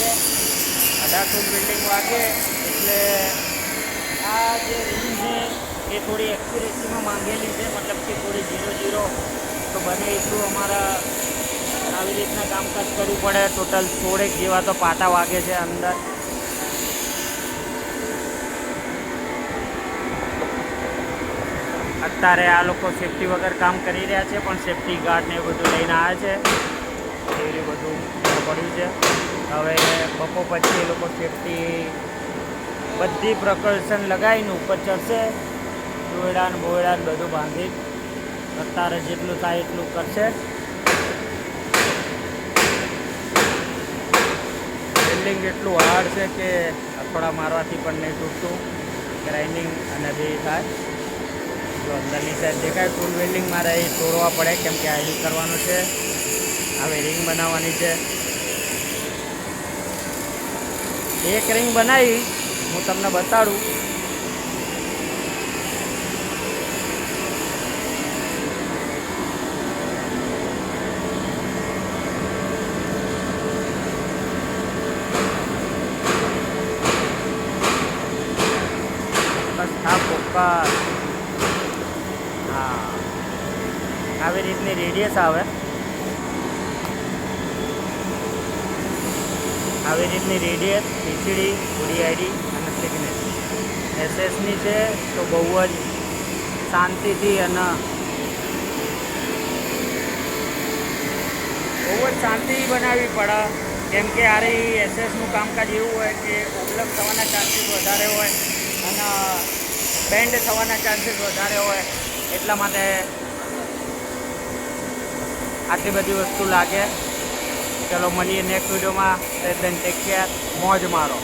છે. 18 બિલ્ડિંગ વાગે એટલે આ જે રિંગ છે એ થોડી એક્યુરેસીમાં માંગેલી છે, મતલબ કે થોડી 0-0 તો બને એટલું અમારા આવી રીતના કામકાજ કરવું પડે. ટોટલ 16 જેવા તો પાટા વાગે છે અંદર. અત્યારે આ લોકો સેફટી વગર કામ કરી રહ્યા છે, પણ સેફટી ગાર્ડ ને એ બધું લઈને આવ્યા છે. એ બધું પડ્યું છે. હવે બપોર પછી એ લોકો સેફટી બધી પ્રિકોશન લગાવીને ઉપર ચડશે. દોયડાને બોયડાને બધું બાંધી અત્યારે જેટલું થાય એટલું કરશે. બિલ્ડિંગ એટલું હાર્ડ છે કે અથોડા મારવાથી પણ નહીં તૂટતું. ગ્રાઇન્ડિંગ અને બે થાય. જો અંદરની સાઈડ દેખાય ફૂલ વેલ્ડિંગ મારે એ તોડવા પડે, કેમ કે આ કરવાનું છે. હવે રિંગ બનાવવાની છે. એક રિંગ બનાવી હું તમને બતાડું. બસ આ પોકા હા આવી રીતની રેડિયસ આવે. આવી રીતની રેડિયસ પીસીડી ઓડીઆઈડી અને સિગ્નેચ એસએસની છે. તો બહુ જ શાંતિથી અને બહુ જ શાંતિથી બનાવવી પડે, કેમ કે આ એસએસનું કામકાજ એવું હોય કે ઓબ્લક થવાના ચાન્સીસ વધારે હોય અને બેન્ડ થવાના ચાન્સીસ વધારે હોય. એટલા માટે આટલી બધી વસ્તુ લાગે. ચલો મળીએ નેક્સ્ટ વિડીયોમાં. ટેક કેર, મોજ મારો.